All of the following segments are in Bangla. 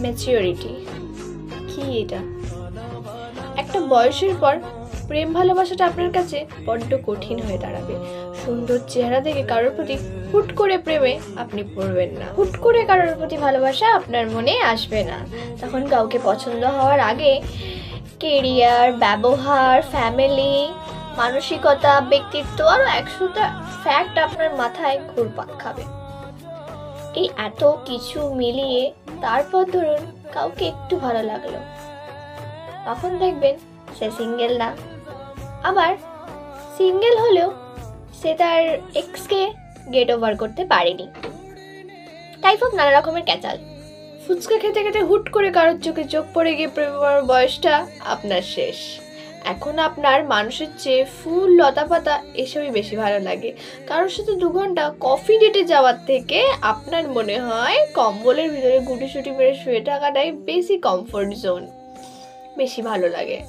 ম্যাচিওরিটি কি এটা? একটা বয়সের পর প্রেম ভালোবাসাটা আপনার কাছে বড্ড কঠিন হয়ে দাঁড়াবে। সুন্দর চেহারা দেখে কারোর প্রতি হুট করে প্রেমে আপনি পড়বেন না, হুট করে কারোর প্রতি ভালোবাসা আপনার মনে আসবে না। তখন কাউকে পছন্দ হওয়ার আগে কেরিয়ার, ব্যবহার, ফ্যামিলি, মানসিকতা, ব্যক্তিত্ব আরও 100টা ফ্যাক্ট আপনার মাথায় ঘুরপাক খাবে। এই এত কিছু মিলিয়ে তারপর ধরুন কাউকে একটু ভালো লাগলো, তখন দেখবেন সে সিঙ্গেল না, আবার সিঙ্গেল হলেও সে তার এক্সকে গেট ওভার করতে পারেনি। টাইপ অফ নানা রকমের ক্যাচাল। ফুচকা খেতে খেতে হুট করে কারোর চোখে চোখ পড়ে গিয়ে প্রেম করার বয়সটা আপনার শেষ। এখন আপনার মানুষের চেয়ে ফুল, লতা পাতা এসবই বেশি ভালো লাগে। কারোর সাথে 2 ঘন্টা কফি ডেটে যাওয়ার থেকে আপনার মনে হয় কম্বলের ভিতরে গুটিসুটি মেরে শুয়ে থাকাটাই বেশি কমফোর্ট জোন, বেশি ভালো লাগে।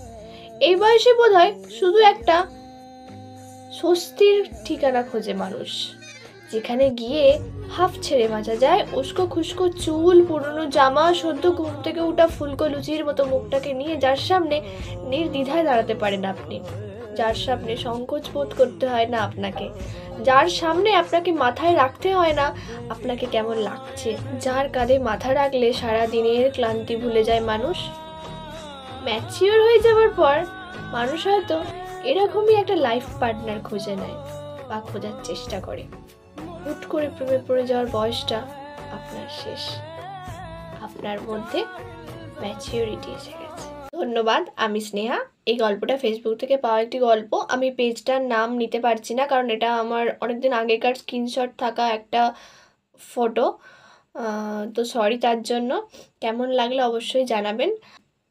এই বয়সে বোধহয় শুধু একটা স্বস্তির ঠিকানা খোঁজে মানুষ, যেখানে গিয়ে হাফ ছেড়ে বাঁচা যায়। উস্কো খুস্কো চুল, পুরনো জামা, সদ্য ঘুম থেকে উঠা ফুলকো লুচির মতো মুখটাকে নিয়ে যার সামনে নির্দ্বিধায় দাঁড়াতে পারেন আপনি, যার সামনে সংকোচ বোধ করতে হয় না আপনাকে, যার সামনে আপনাকে মাথায় রাখতে হয় না আপনাকে কেমন লাগছে, যার কাঁধে মাথা রাখলে সারা দিনের ক্লান্তি ভুলে যায় মানুষ। ম্যাচিওর হয়ে যাওয়ার পর মানুষ হয়তো এরকমই একটা লাইফ পার্টনার খুঁজে নেয় বা খোঁজার চেষ্টা করে। হুট করে প্রেমে পড়ে যাওয়ার বয়সটা আপনার শেষ, আপনার মধ্যে ম্যাচিওরিটি এসে গেছে। ধন্যবাদ, আমি স্নেহা। এই গল্পটা ফেসবুক থেকে পাওয়া একটি গল্প। আমি পেজটার নাম নিতে পারছি না, কারণ এটা আমার অনেকদিন আগেকার স্ক্রিনশট থাকা একটা ফটো, তো সরি তার জন্য। কেমন লাগলো অবশ্যই জানাবেন।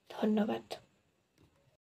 ধন্যবাদ।